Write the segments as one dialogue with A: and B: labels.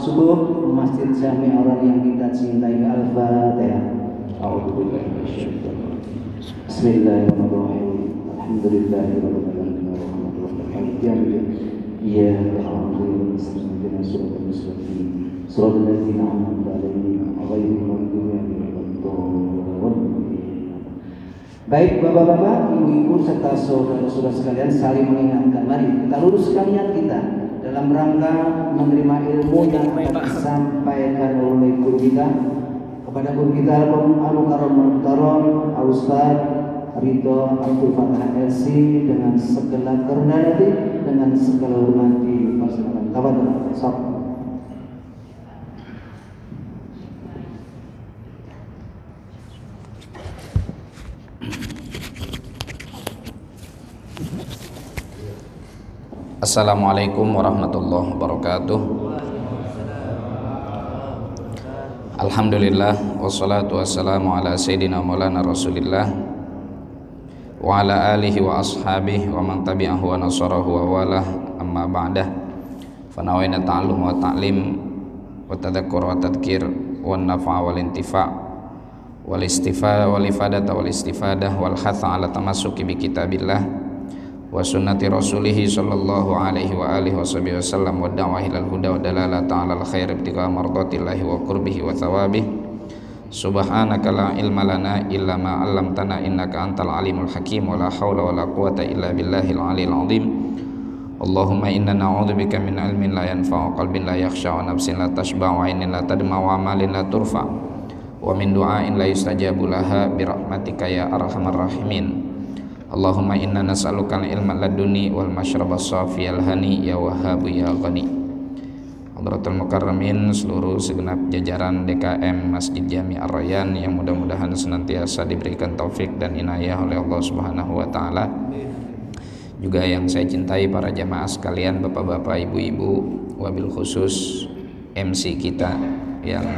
A: subuh Masjid Jami orang yang kita cintai. Al-Fatihah. Bismillahirrahmanirrahim. Alhamdulillahirabbil alamin arrahmanirrahim maliki yaumiddin. Iyyaka na'budu wa iyyaka nasta'in ihdinas mustaqim shiratal ladzina an'amta 'alaihim ghairil maghdubi 'alaihim waladdallin. Baik bapak-bapak, ibu-ibu serta saudara-saudara sekalian, saling mengingatkan, mari kita luruskan niat kita dalam rangka menerima ilmu yang akan disampaikan oleh guru kita kepada guru kita Al-Mukarram Al-Muhtaram Ustaz Ridho Abdul Fatah LC dengan segala kerendahan hati, dengan segala hormat dipersilakan. Tafadhol.
B: Assalamualaikum warahmatullahi wabarakatuh. Alhamdulillah wassalatu wassalamu ala sayyidina maulana rasulillah wa ala alihi wa ashabihi wa man tabi'ahu wa nasarahu wa walah, amma ba'dah. Fanawaina ta'allum wa ta'lim wa tadhakkur wa tadhkir wa nafa' wal intifa' wal istifa' wal ifadata wal istifadah wal hatha ala tamassuki bi kitabillah wa sunnati rasulihi sallallahu alaihi wa alihi wasallam wa da'wah ilal huda wa dalalata alal khair ibtiqa mardatillahi wa qurbihi wa thawabih. Subhanaka la ilma lana illa ma 'allamtana innaka antal alimul hakim wa la haula wa la quwata illa billahil aliyil azim. Allahumma inna na'udzubika min ilmin la yanfa'u, qalbin la yakhsha, wa nafsin la tashba', wa 'ainin la tadma, wa amalin la turfa, wa min du'ain la yustajabu laha bi rahmatika ya arhamar rahimin. Allahumma inna nas'aluka al-ilma laduni wal mashraba safiyal hani ya wahhabu ya ghani. Hadratul mukarramin, seluruh segenap jajaran DKM Masjid Jami Ar-Rayyan yang mudah-mudahan senantiasa diberikan taufik dan inayah oleh Allah Subhanahu wa taala. Juga yang saya cintai para jamaah sekalian, bapak-bapak, ibu-ibu, wabil khusus MC kita yang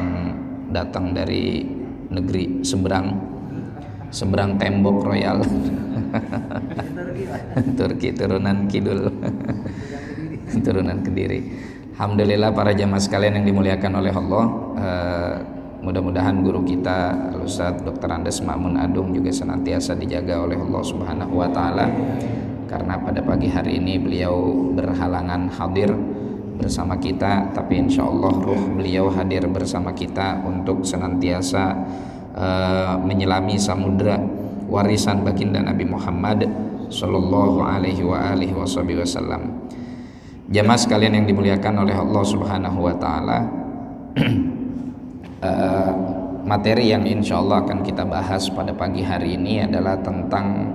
B: datang dari negeri seberang tembok royal Turki, turunan kidul turunan Kediri. Alhamdulillah para jamaah sekalian yang dimuliakan oleh Allah, mudah-mudahan guru kita Al-Ustaz Dr. Andes Ma'mun Adung juga senantiasa dijaga oleh Allah Subhanahu wa taala, karena pada pagi hari ini beliau berhalangan hadir bersama kita, tapi insya Allah ruh beliau hadir bersama kita untuk senantiasa menyelami samudra warisan baginda Nabi Muhammad sallallahu alaihi wa alihi wasallam. Jamaah sekalian yang dimuliakan oleh Allah Subhanahu wa taala, materi yang insya Allah akan kita bahas pada pagi hari ini adalah tentang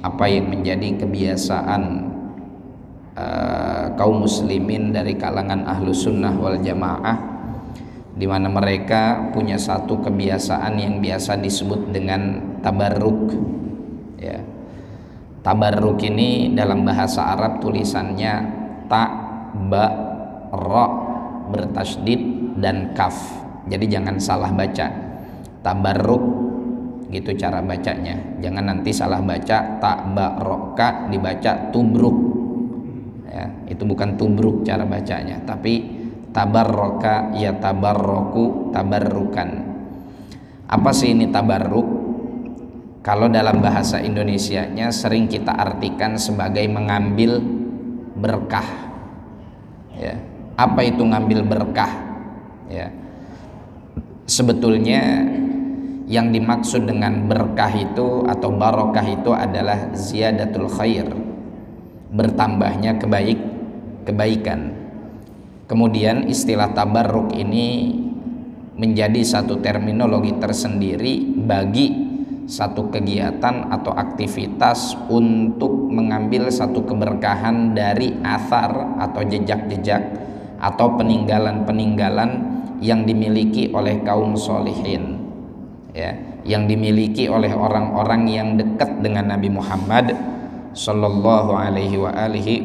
B: apa yang menjadi kebiasaan kaum muslimin dari kalangan ahlus sunnah wal jamaah, di mana mereka punya satu kebiasaan yang biasa disebut dengan tabarruk. Ya. Tabarruk ini dalam bahasa Arab tulisannya ta, ba, ra bertasydid dan kaf. Jadi jangan salah baca. Tabarruk gitu cara bacanya. Jangan nanti salah baca ta, ba, ra, ka dibaca tubruk. Ya, itu bukan tubruk cara bacanya, tapi tabarroka ya tabarroku tabarrukan. Apa sih ini tabarruk? Kalau dalam bahasa Indonesianya sering kita artikan sebagai mengambil berkah. Ya. Apa itu ngambil berkah? Ya. Sebetulnya yang dimaksud dengan berkah itu atau barokah itu adalah ziyadatul khair, bertambahnya kebaikan. Kemudian istilah tabarruk ini menjadi satu terminologi tersendiri bagi satu kegiatan atau aktivitas untuk mengambil satu keberkahan dari athar atau jejak-jejak atau peninggalan-peninggalan yang dimiliki oleh kaum solihin, ya, yang dimiliki oleh orang-orang yang dekat dengan Nabi Muhammad sallallahu alaihi wa alihi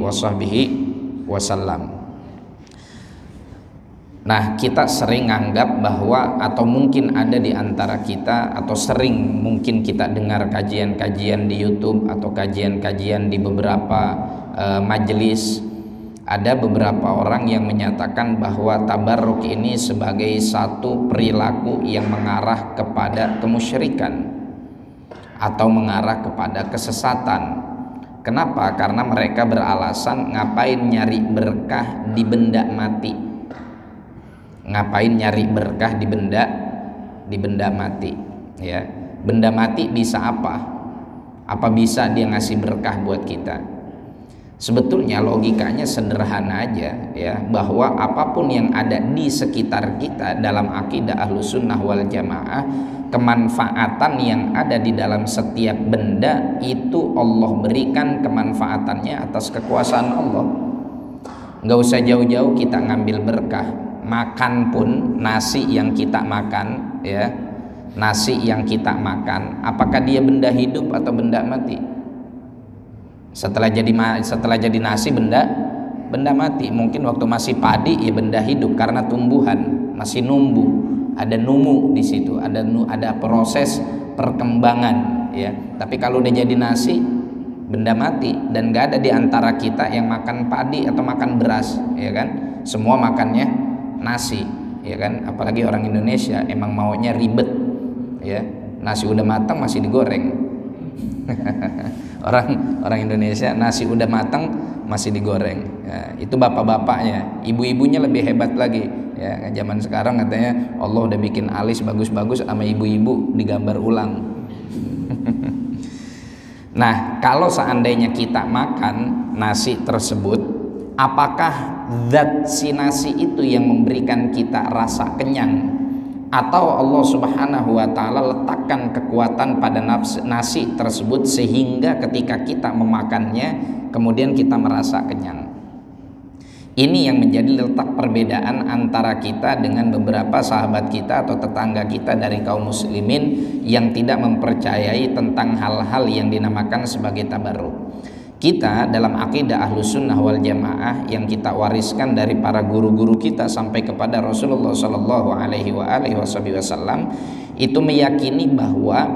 B: wasallam. Nah, kita sering anggap bahwa atau mungkin ada di antara kita atau sering mungkin kita dengar kajian-kajian di YouTube atau kajian-kajian di beberapa majelis, ada beberapa orang yang menyatakan bahwa tabarruk ini sebagai satu perilaku yang mengarah kepada kemusyrikan atau mengarah kepada kesesatan. Kenapa? Karena mereka beralasan ngapain nyari berkah di benda mati. Ngapain nyari berkah di benda mati, ya. Benda mati bisa apa? Apa bisa dia ngasih berkah buat kita? Sebetulnya logikanya sederhana aja, ya, bahwa apapun yang ada di sekitar kita dalam akidah Ahlussunnah wal Jamaah, kemanfaatan yang ada di dalam setiap benda itu Allah berikan kemanfaatannya atas kekuasaan Allah. Nggak usah jauh-jauh kita ngambil berkah. Makan pun nasi yang kita makan, ya, nasi yang kita makan, apakah dia benda hidup atau benda mati? Setelah jadi nasi benda mati. Mungkin waktu masih padi ya benda hidup karena tumbuhan masih numbuh, ada numu di situ, ada proses perkembangan, ya. Tapi kalau udah jadi nasi benda mati, dan gak ada di antara kita yang makan padi atau makan beras, ya kan? Semua makannya nasi, ya kan? Apalagi orang Indonesia emang maunya ribet, ya. Nasi udah matang masih digoreng. orang Indonesia nasi udah matang masih digoreng, ya, itu bapak-bapaknya. Ibu-ibunya lebih hebat lagi, ya. Zaman sekarang katanya Allah udah bikin alis bagus-bagus sama ibu-ibu digambar ulang. Nah, kalau seandainya kita makan nasi tersebut, apakah zat si nasi itu yang memberikan kita rasa kenyang, atau Allah Subhanahu wa Ta'ala letakkan kekuatan pada nasi tersebut sehingga ketika kita memakannya kemudian kita merasa kenyang? Ini yang menjadi letak perbedaan antara kita dengan beberapa sahabat kita atau tetangga kita dari kaum muslimin yang tidak mempercayai tentang hal-hal yang dinamakan sebagai tabarruk. Kita dalam akidah Ahlussunnah wal Jamaah yang kita wariskan dari para guru-guru kita sampai kepada Rasulullah Shallallahu Alaihi Wasallam itu meyakini bahwa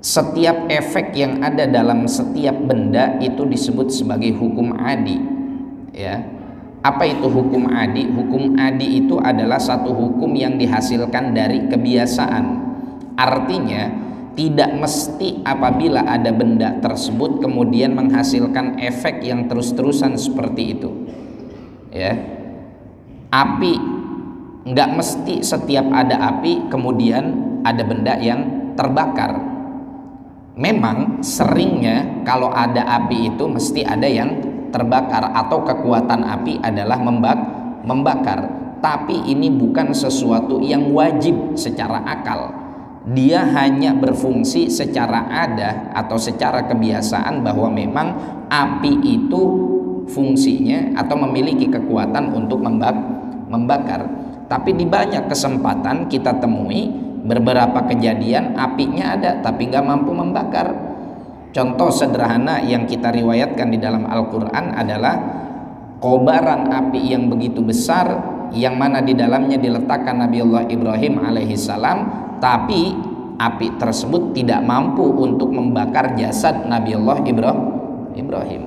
B: setiap efek yang ada dalam setiap benda itu disebut sebagai hukum adi, ya. Apa itu hukum adi? Hukum adi itu adalah satu hukum yang dihasilkan dari kebiasaan. Artinya tidak mesti apabila ada benda tersebut kemudian menghasilkan efek yang terus-terusan seperti itu, ya. Api nggak mesti setiap ada api kemudian ada benda yang terbakar. Memang seringnya kalau ada api itu mesti ada yang terbakar atau kekuatan api adalah membakar. Tapi ini bukan sesuatu yang wajib secara akal. Dia hanya berfungsi secara ada atau secara kebiasaan bahwa memang api itu fungsinya atau memiliki kekuatan untuk membakar. Tapi di banyak kesempatan kita temui beberapa kejadian apinya ada tapi nggak mampu membakar. Contoh sederhana yang kita riwayatkan di dalam Al-Quran adalah kobaran api yang begitu besar yang mana di dalamnya diletakkan Nabiullah Ibrahim alaihissalam, tapi api tersebut tidak mampu untuk membakar jasad Nabiullah Ibrahim.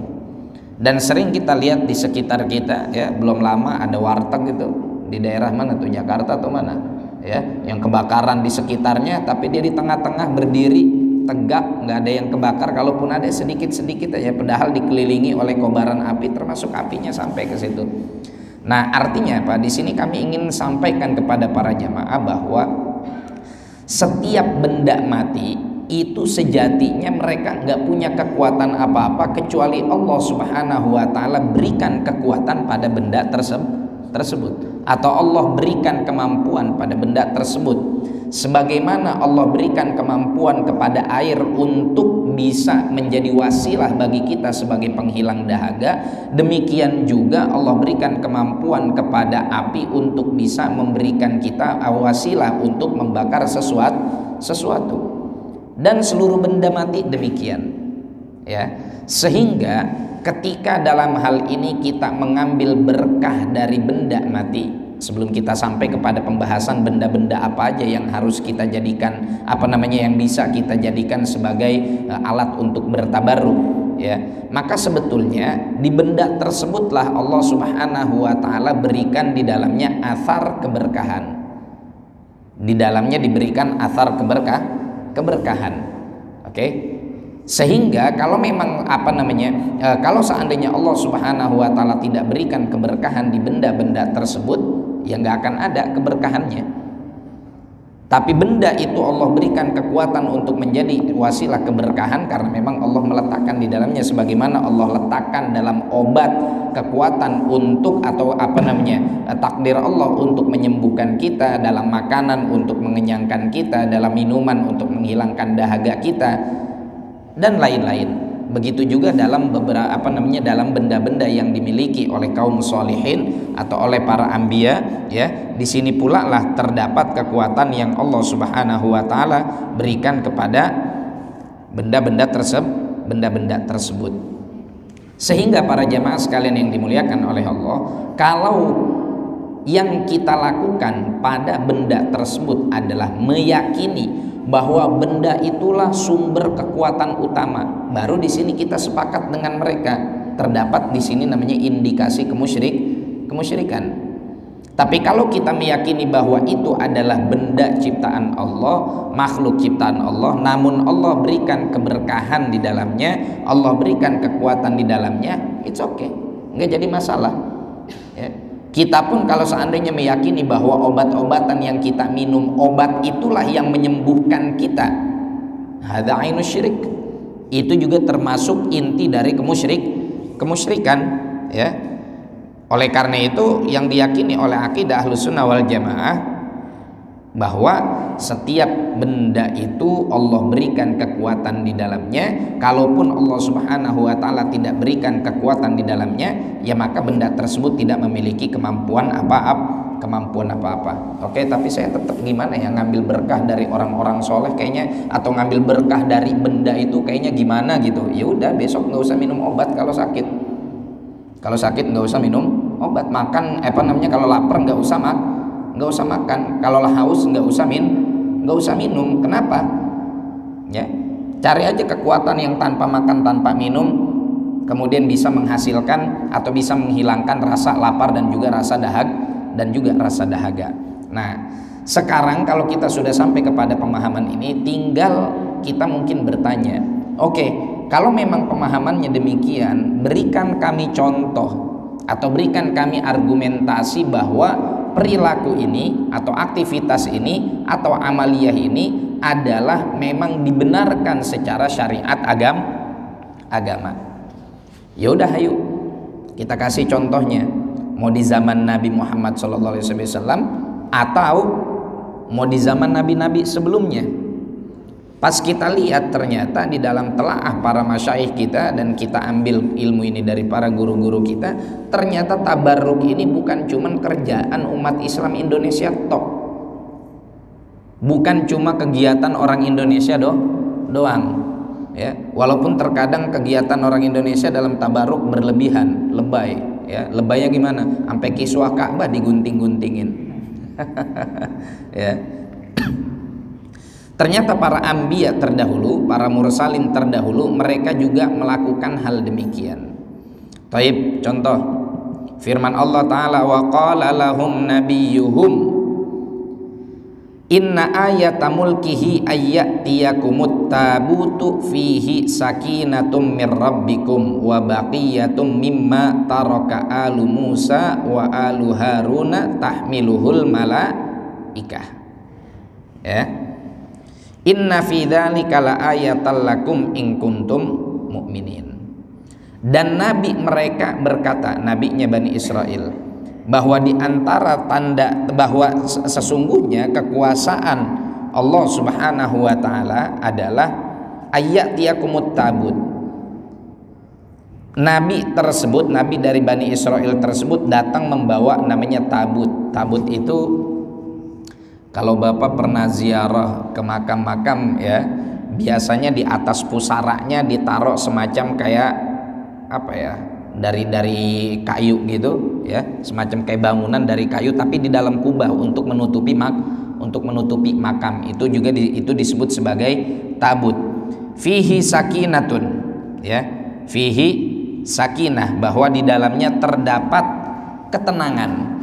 B: Dan sering kita lihat di sekitar kita, ya, belum lama ada warteg gitu di daerah mana tuh, Jakarta atau mana, ya, yang kebakaran di sekitarnya tapi dia di tengah-tengah berdiri tegak, nggak ada yang kebakar, kalaupun ada sedikit-sedikit aja, padahal dikelilingi oleh kobaran api termasuk apinya sampai ke situ. Nah, artinya apa? Di sini kami ingin sampaikan kepada para jamaah bahwa setiap benda mati itu sejatinya mereka nggak punya kekuatan apa-apa kecuali Allah Subhanahu wa Ta'ala berikan kekuatan pada benda tersebut, atau Allah berikan kemampuan pada benda tersebut. Sebagaimana Allah berikan kemampuan kepada air untuk bisa menjadi wasilah bagi kita sebagai penghilang dahaga, demikian juga Allah berikan kemampuan kepada api untuk bisa memberikan kita wasilah untuk membakar sesuatu. Dan seluruh benda mati demikian, ya. Sehingga ketika dalam hal ini kita mengambil berkah dari benda mati, sebelum kita sampai kepada pembahasan benda-benda apa aja yang harus kita jadikan, yang bisa kita jadikan sebagai alat untuk bertabarruk, ya, maka sebetulnya di benda tersebutlah Allah Subhanahu wa taala berikan di dalamnya athar keberkahan. Di dalamnya diberikan athar keberkahan. Oke? Sehingga kalau memang kalau seandainya Allah Subhanahu wa taala tidak berikan keberkahan di benda-benda tersebut, ya nggak akan ada keberkahannya. Tapi benda itu Allah berikan kekuatan untuk menjadi wasilah keberkahan karena memang Allah meletakkan di dalamnya, sebagaimana Allah letakkan dalam obat kekuatan untuk takdir Allah untuk menyembuhkan kita, dalam makanan untuk mengenyangkan kita, dalam minuman untuk menghilangkan dahaga kita, dan lain-lain. Begitu juga dalam dalam benda-benda yang dimiliki oleh kaum sholihin atau oleh para anbiya, ya. Di sini pula lah terdapat kekuatan yang Allah Subhanahu wa taala berikan kepada benda-benda tersebut. Sehingga para jamaah sekalian yang dimuliakan oleh Allah, kalau yang kita lakukan pada benda tersebut adalah meyakini bahwa benda itulah sumber kekuatan utama, baru di sini kita sepakat dengan mereka. Terdapat di sini namanya indikasi kemusyrikan. Tapi kalau kita meyakini bahwa itu adalah benda ciptaan Allah, makhluk ciptaan Allah, namun Allah berikan keberkahan di dalamnya, Allah berikan kekuatan di dalamnya, it's okay, nggak jadi masalah, ya. Kita pun kalau seandainya meyakini bahwa obat-obatan yang kita minum, obat itulah yang menyembuhkan kita, hadza ainus syirik, itu juga termasuk inti dari kemusyrikan, ya. Oleh karena itu yang diyakini oleh akidah Ahlus Sunnah wal Jamaah bahwa setiap benda itu Allah berikan kekuatan di dalamnya. Kalaupun Allah Subhanahu wa taala tidak berikan kekuatan di dalamnya, ya maka benda tersebut tidak memiliki kemampuan apa-apa. Oke, tapi saya tetap gimana ya, ngambil berkah dari orang-orang soleh kayaknya, atau ngambil berkah dari benda itu kayaknya gimana gitu. Ya udah, besok nggak usah minum obat kalau sakit. Kalau sakit nggak usah minum obat. Makan kalau lapar nggak usah makan. Kalau haus nggak usah minum. Kenapa? Ya, cari aja kekuatan yang tanpa makan, tanpa minum, kemudian bisa menghasilkan atau bisa menghilangkan rasa lapar dan juga rasa dahaga. Nah, sekarang kalau kita sudah sampai kepada pemahaman ini, tinggal kita mungkin bertanya, oke, kalau memang pemahamannya demikian, berikan kami contoh atau berikan kami argumentasi bahwa perilaku ini atau aktivitas ini atau amaliyah ini adalah memang dibenarkan secara syariat agama. Ya udah, ayo kita kasih contohnya. Mau di zaman Nabi Muhammad SAW atau mau di zaman nabi-nabi sebelumnya. Pas kita lihat ternyata di dalam telaah para masyaikh kita, dan kita ambil ilmu ini dari para guru-guru kita, ternyata tabarruk ini bukan cuman kerjaan umat Islam Indonesia tok. Bukan cuma kegiatan orang Indonesia doang. Ya, walaupun terkadang kegiatan orang Indonesia dalam tabarruk berlebihan, lebay. Ya, lebaynya gimana? Sampai kiswah Ka'bah digunting-guntingin. Ya. Ternyata para anbiya terdahulu, para mursalin terdahulu, mereka juga melakukan hal demikian. Taib, contoh firman Allah Ta'ala, wa qala lahum nabiyyuhum inna ayata mulkihi ayyatiyakumut tabutu fihi sakinatum mir rabbikum wa baqiyatum mimma taraka alu Musa wa alu Haruna tahmiluhul malaikah. Ya, inna fi dzalika laayatal lakum in kuntum mu'minin. Dan nabi mereka berkata, nabinya Bani Israel, bahwa di antara tanda bahwa sesungguhnya kekuasaan Allah Subhanahu wa taala adalah ayyatiyakumut tabut. Nabi tersebut, nabi dari Bani Israel tersebut datang membawa namanya tabut. Tabut itu kalau Bapak pernah ziarah ke makam-makam, ya, biasanya di atas pusaranya ditaruh semacam kayak apa ya, dari kayu gitu, ya, semacam kayak bangunan dari kayu tapi di dalam kubah untuk menutupi makam. Itu juga itu disebut sebagai tabut. Fihi sakinatun, ya. fihi sakinah, bahwa di dalamnya terdapat ketenangan.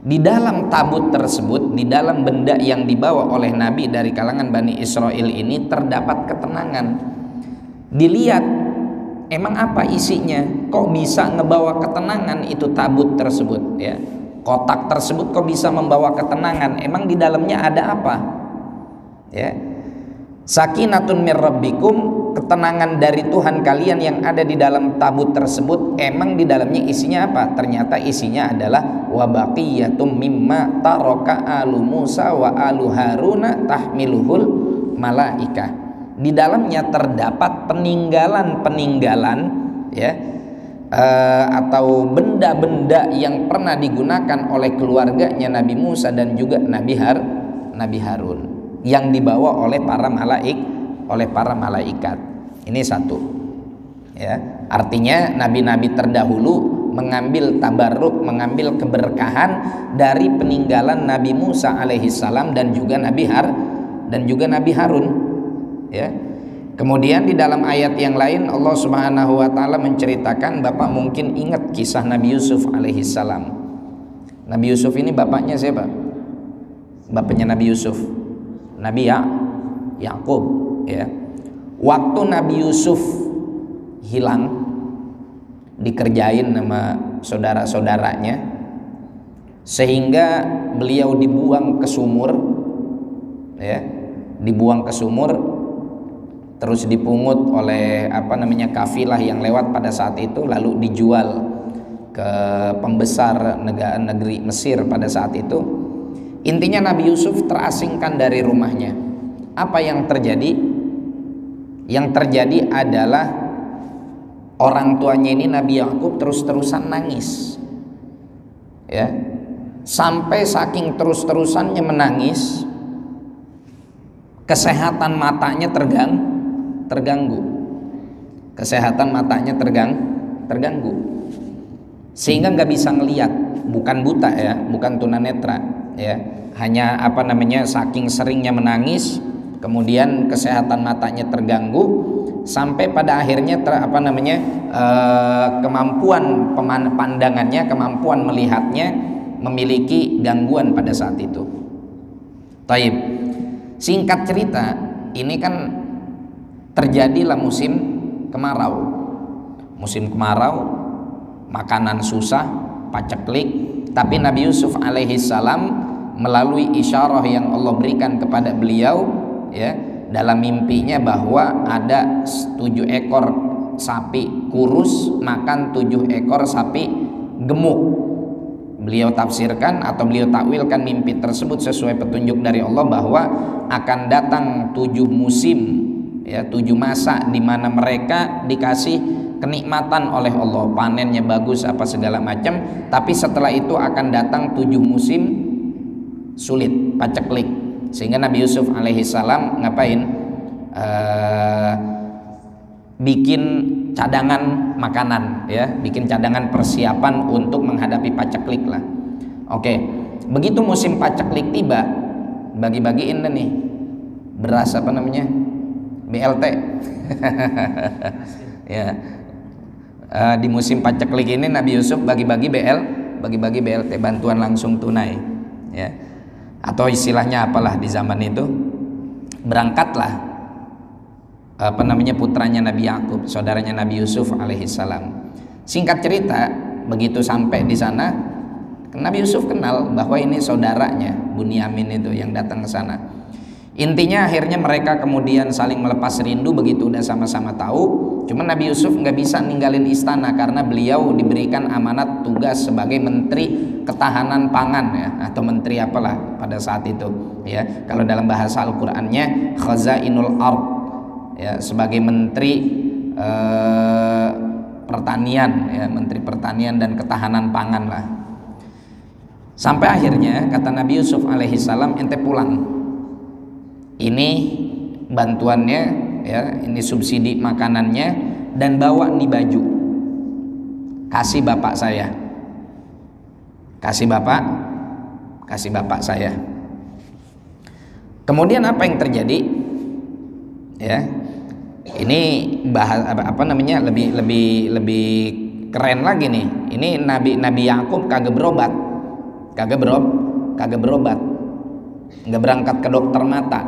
B: Di dalam tabut tersebut, di dalam benda yang dibawa oleh Nabi dari kalangan Bani Israel ini terdapat ketenangan. Dilihat emang apa isinya, kok bisa ngebawa ketenangan itu tabut tersebut ya. Kotak tersebut kok bisa membawa ketenangan, emang di dalamnya ada apa? Ya. Sakinatun mir rabbikum, ketenangan dari Tuhan kalian yang ada di dalam tabut tersebut, emang di dalamnya isinya apa? Ternyata isinya adalah wa baqiyatum mimma taraka alu Musa wa alu Haruna tahmiluhul malaika. Di dalamnya terdapat peninggalan-peninggalan ya, atau benda-benda yang pernah digunakan oleh keluarganya Nabi Musa dan juga Nabi Harun yang dibawa oleh para malaikat. Ini satu ya, artinya nabi-nabi terdahulu mengambil tabarruk, mengambil keberkahan dari peninggalan Nabi Musa alaihissalam dan juga Nabi Harun ya. Kemudian di dalam ayat yang lain Allah Subhanahu wa taala menceritakan, Bapak mungkin ingat kisah Nabi Yusuf alaihissalam. Nabi Yusuf ini bapaknya siapa? Bapaknya Nabi Yusuf, Nabi Yakub ya. Waktu Nabi Yusuf hilang, dikerjain sama saudara-saudaranya sehingga beliau dibuang ke sumur ya, dibuang ke sumur, terus dipungut oleh kafilah yang lewat pada saat itu, lalu dijual ke pembesar negeri Mesir pada saat itu. Intinya Nabi Yusuf terasingkan dari rumahnya. Apa yang terjadi? Yang terjadi adalah orang tuanya ini Nabi Yakub terus-terusan nangis ya, sampai saking terus-terusannya menangis kesehatan matanya terganggu. Kesehatan matanya terganggu sehingga nggak bisa ngelihat. Bukan buta ya, bukan tunanetra ya, hanya saking seringnya menangis, kemudian kesehatan matanya terganggu sampai pada akhirnya kemampuan pandangannya, kemampuan melihatnya memiliki gangguan pada saat itu. Taib. Singkat cerita, ini kan terjadilah musim kemarau. Musim kemarau, makanan susah, paceklik, tapi Nabi Yusuf alaihissalam melalui isyarah yang Allah berikan kepada beliau ya, dalam mimpinya bahwa ada 7 ekor sapi kurus makan 7 ekor sapi gemuk. Beliau tafsirkan atau beliau takwilkan mimpi tersebut sesuai petunjuk dari Allah bahwa akan datang 7 musim ya, 7 masa di mana mereka dikasih kenikmatan oleh Allah, panennya bagus apa segala macam, tapi setelah itu akan datang 7 musim sulit, paceklik. Sehingga Nabi Yusuf alaihissalam ngapain? Bikin cadangan makanan ya, bikin cadangan persiapan untuk menghadapi paceklik lah. Oke, begitu musim paceklik tiba, bagi-bagiin nih beras BLT ya. Di musim paceklik ini Nabi Yusuf bagi-bagi BLT, bantuan langsung tunai ya, atau istilahnya apalah di zaman itu. Berangkatlah putranya Nabi Yakub, saudaranya Nabi Yusuf alaihissalam. Singkat cerita, begitu sampai di sana, Nabi Yusuf kenal bahwa ini saudaranya Bunyamin itu yang datang ke sana. Intinya akhirnya mereka kemudian saling melepas rindu begitu udah sama-sama tahu. Cuma Nabi Yusuf nggak bisa ninggalin istana karena beliau diberikan amanat tugas sebagai menteri ketahanan pangan ya, atau menteri apalah pada saat itu ya. Kalau dalam bahasa Al-Qur'annya khazainul ard ya, sebagai menteri pertanian ya, menteri pertanian dan ketahanan pangan lah. Sampai akhirnya kata Nabi Yusuf alaihissalam, ente pulang. Ini bantuannya ya, ini subsidi makanannya, dan bawa nih baju, kasih bapak saya, kasih bapak saya. Kemudian apa yang terjadi ya? Ini bahas apa namanya, lebih keren lagi nih. Ini Nabi Yakub kagak berobat, nggak berangkat ke dokter mata.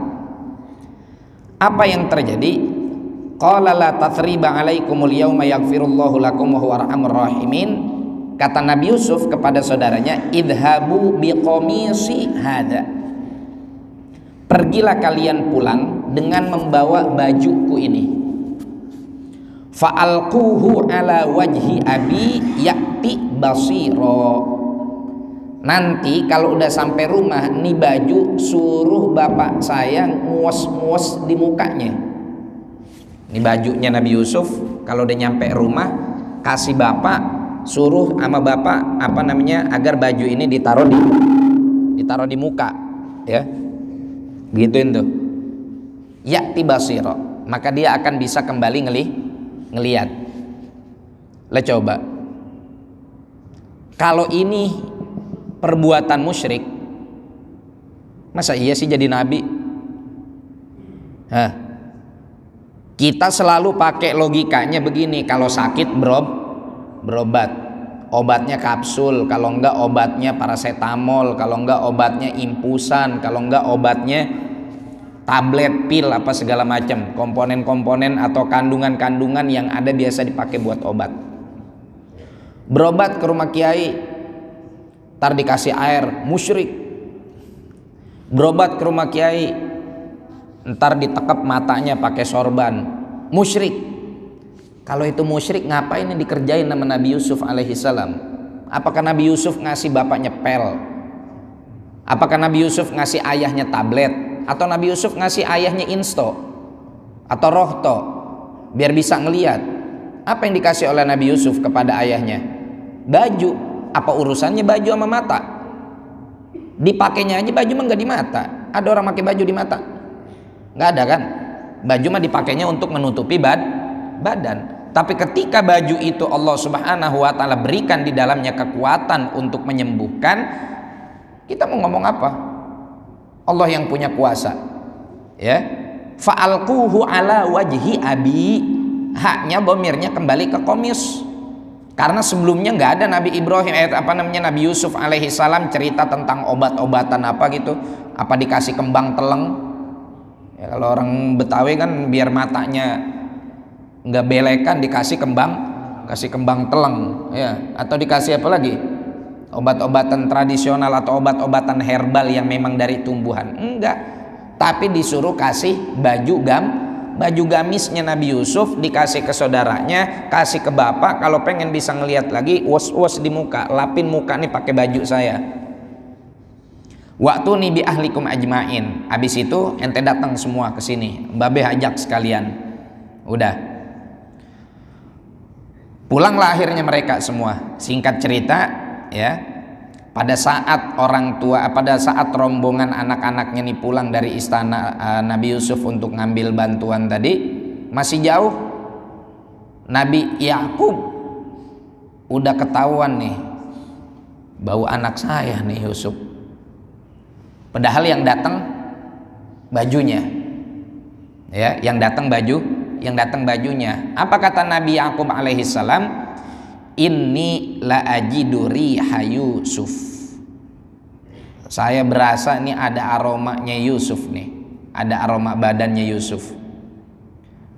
B: Apa yang terjadi? Qala la tathriba alaikumul yauma yaghfirullahu lakum wa huwa arhamur rahimin. Kata Nabi Yusuf kepada saudaranya, idhabu biqamisi hadza. Pergilah kalian pulang dengan membawa bajuku ini. Fa'alquhu ala wajhi abi ya'ti basiro. Nanti kalau udah sampai rumah, nih baju suruh bapak saya nguas-nguas di mukanya. Ini bajunya Nabi Yusuf, kalau udah nyampe rumah kasih bapak, suruh sama bapak apa namanya, agar baju ini ditaruh di muka, ya. Begituin tuh. Ya'ti basiro, maka dia akan bisa kembali ngelihat. Lah coba. Kalau ini perbuatan musyrik, masa iya sih jadi nabi? Kita selalu pakai logikanya begini, kalau sakit berobat, obatnya kapsul, kalau enggak obatnya paracetamol, kalau enggak obatnya infusan, kalau enggak obatnya tablet, pil, apa segala macam, komponen-komponen atau kandungan-kandungan yang ada biasa dipakai buat obat. Berobat ke rumah kiai, ntar dikasih air, musyrik. Berobat ke rumah kiai, ntar ditekap matanya pakai sorban, musyrik. Kalau itu musyrik, ngapain yang dikerjain sama Nabi Yusuf alaihissalam? Apakah Nabi Yusuf ngasih bapaknya pel? Apakah Nabi Yusuf ngasih ayahnya tablet? Atau Nabi Yusuf ngasih ayahnya insto atau rohto biar bisa ngelihat? Apa yang dikasih oleh Nabi Yusuf kepada ayahnya? Baju. Apa urusannya baju sama mata? Dipakainya aja baju mah nggak di mata. Ada orang pakai baju di mata? Nggak ada kan? Baju mah dipakainya untuk menutupi badan. Tapi ketika baju itu Allah Subhanahu wa taala berikan di dalamnya kekuatan untuk menyembuhkan, kita mau ngomong apa? Allah yang punya kuasa, ya. Fa'alquhu ala wajhi abi, haknya bomirnya kembali ke komis, karena sebelumnya nggak ada Nabi Ibrahim Nabi Yusuf alaihissalam cerita tentang obat-obatan apa gitu, apa dikasih kembang teleng, ya, kalau orang Betawi kan biar matanya nggak belekan dikasih kembang teleng, ya, atau dikasih apa lagi, obat-obatan tradisional atau obat-obatan herbal yang memang dari tumbuhan, enggak. Tapi disuruh kasih baju gamisnya Nabi Yusuf, dikasih ke saudaranya, kasih ke bapak, kalau pengen bisa ngelihat lagi, was di muka, lapin muka nih pakai baju saya. Waktu nih bi ahlikum ajmain, habis itu ente datang semua ke sini, babe ajak sekalian. Udah, pulanglah akhirnya mereka semua. Singkat cerita, ya, pada saat rombongan anak-anaknya nih pulang dari istana Nabi Yusuf untuk ngambil bantuan tadi, masih jauh Nabi Yakub udah ketahuan nih bau anak saya nih Yusuf, padahal yang datang bajunya, ya, yang datang bajunya. Apa kata Nabi Yakub alaihissalam? Inni la ajidu riha Yusuf. Saya berasa ini ada aromanya Yusuf nih, ada aroma badannya Yusuf.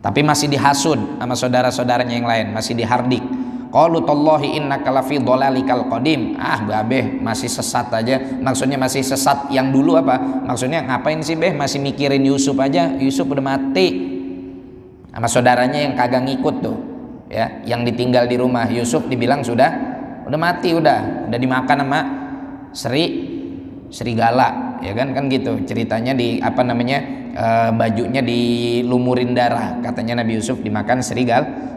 B: Tapi masih dihasud sama saudara-saudaranya yang lain, masih dihardik. Qalu tallahi innaka lafi dhalalikal qadim. Babeh masih sesat aja. Maksudnya masih sesat yang dulu apa? Maksudnya ngapain sih beh masih mikirin Yusuf aja? Yusuf udah mati. Sama saudaranya yang kagak ngikut tuh, ya, yang ditinggal di rumah. Yusuf dibilang udah mati, udah dimakan sama serigala, ya kan gitu ceritanya. Di bajunya dilumurin darah, katanya Nabi Yusuf dimakan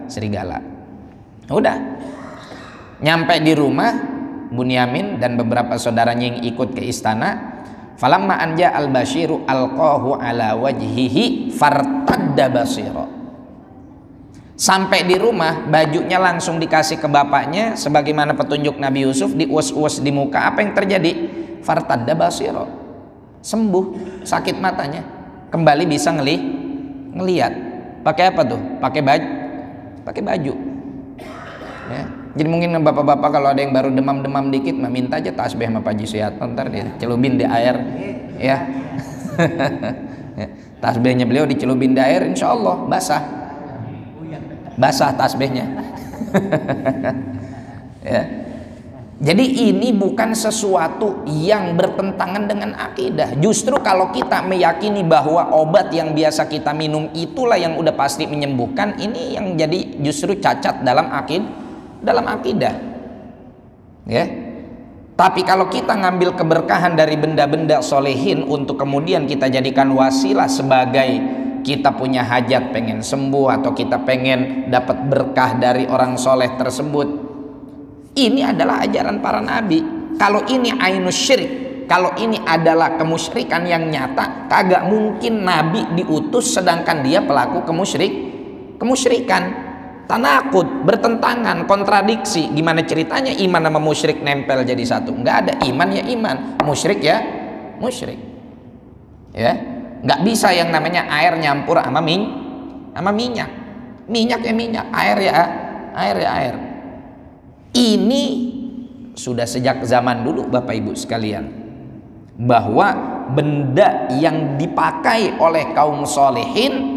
B: serigala. Udah nyampe di rumah, Bunyamin dan beberapa saudaranya yang ikut ke istana, falamma anja al-basyiru alqahu ala wajhihi fartadda basira. Sampai di rumah, bajunya langsung dikasih ke bapaknya sebagaimana petunjuk Nabi Yusuf, diuas-uas di muka. Apa yang terjadi? Fartadda basira, sembuh sakit matanya, kembali bisa ngelihat. pakai apa tuh? Pakai baju. Ya. Jadi mungkin bapak-bapak kalau ada yang baru demam-demam dikit, minta aja tasbih sama Pak Haji Suyanto, ntar dicelupin di air, ya. Tasbihnya beliau dicelupin di air, insya Allah basah tasbihnya. Ya. Jadi ini bukan sesuatu yang bertentangan dengan akidah. Justru kalau kita meyakini bahwa obat yang biasa kita minum itulah yang udah pasti menyembuhkan, ini yang jadi justru cacat dalam akidah. Ya. Tapi kalau kita ngambil keberkahan dari benda-benda solehin untuk kemudian kita jadikan wasilah sebagai kita punya hajat pengen sembuh atau kita pengen dapat berkah dari orang soleh tersebut, ini adalah ajaran para nabi. Kalau ini ainus syirik, kalau ini adalah kemusyrikan yang nyata, kagak mungkin nabi diutus sedangkan dia pelaku kemusyrikan. Tanakut, bertentangan, kontradiksi. Gimana ceritanya iman sama musyrik nempel jadi satu? Nggak ada. Iman ya iman, musyrik ya musyrik. Ya, nggak bisa yang namanya air nyampur sama minyak. Minyak ya minyak, air ya air. Ini sudah sejak zaman dulu Bapak Ibu sekalian, bahwa benda yang dipakai oleh kaum solehin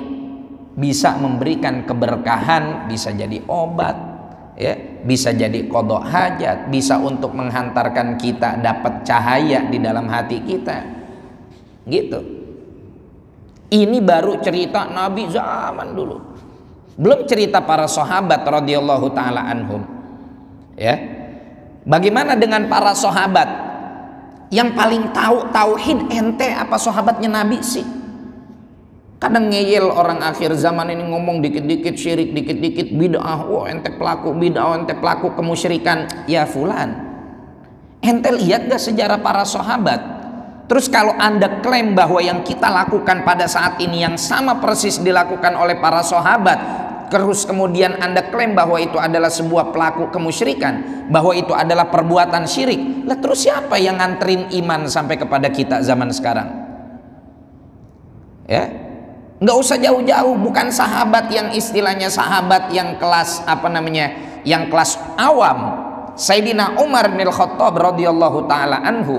B: bisa memberikan keberkahan, bisa jadi obat, ya, bisa jadi qadha hajat, bisa untuk menghantarkan kita dapat cahaya di dalam hati kita, gitu. Ini baru cerita Nabi zaman dulu, belum cerita para sahabat radhiyallahu taala anhum. Ya, bagaimana dengan para sahabat yang paling tahu tauhid? Ente apa sahabatnya Nabi sih? Kadang ngeyel orang akhir zaman ini ngomong dikit-dikit syirik, dikit-dikit bid'ah. Wah, ente pelaku bid'ah, ente pelaku kemusyrikan. Ya fulan, ente lihat gak sejarah para sahabat? Terus kalau anda klaim bahwa yang kita lakukan pada saat ini yang sama persis dilakukan oleh para sahabat, terus kemudian anda klaim bahwa itu adalah sebuah pelaku kemusyrikan, bahwa itu adalah perbuatan syirik, lah terus siapa yang nganterin iman sampai kepada kita zaman sekarang? Ya, nggak usah jauh-jauh, bukan sahabat yang istilahnya sahabat yang kelas yang kelas awam. Sayyidina Umar bin Khattab radhiyallahu taala anhu,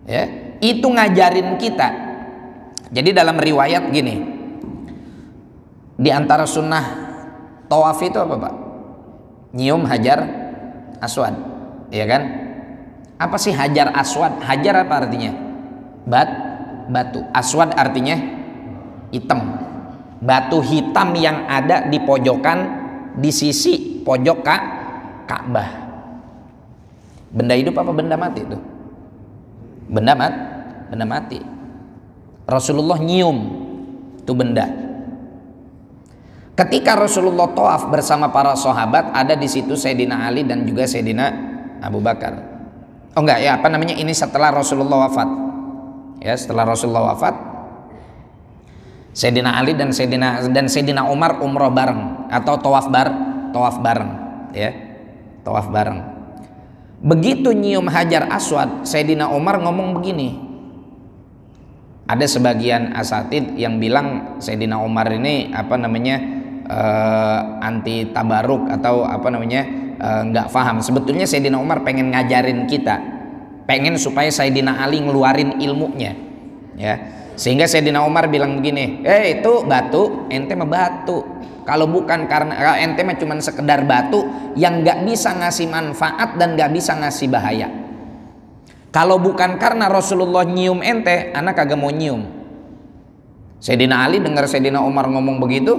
B: ya, itu ngajarin kita. Jadi dalam riwayat gini, di antara sunnah tawaf itu apa Pak? Nyium hajar aswad, ya kan? Apa sih hajar aswad? Hajar apa artinya? Batu. Aswad artinya hitam, batu hitam yang ada di pojokan, di sisi pojok Ka'bah. Benda hidup apa benda mati itu? Benda mati. Rasulullah nyium itu benda. Ketika Rasulullah tawaf bersama para sahabat, ada di situ Sayyidina Ali dan juga Sayyidina Abu Bakar. Oh enggak ya, ini setelah Rasulullah wafat. Ya, setelah Rasulullah wafat, Sayyidina Ali dan Sayyidina Umar umroh bareng atau tawaf bareng, ya, tawaf bareng. Begitu nyium hajar aswad, Sayyidina Umar ngomong begini. Ada sebagian asatid yang bilang Sayyidina Umar ini anti tabaruk atau nggak paham. Sebetulnya Sayyidina Umar pengen ngajarin kita, pengen supaya Sayyidina Ali ngeluarin ilmunya, ya. Sehingga Sayyidina Umar bilang begini, itu batu, ente mah batu. Kalau bukan karena ente mah cuma sekedar batu yang nggak bisa ngasih manfaat dan nggak bisa ngasih bahaya. Kalau bukan karena Rasulullah nyium ente, anak kagak mau nyium. Sayyidina Ali dengar Sayyidina Umar ngomong begitu,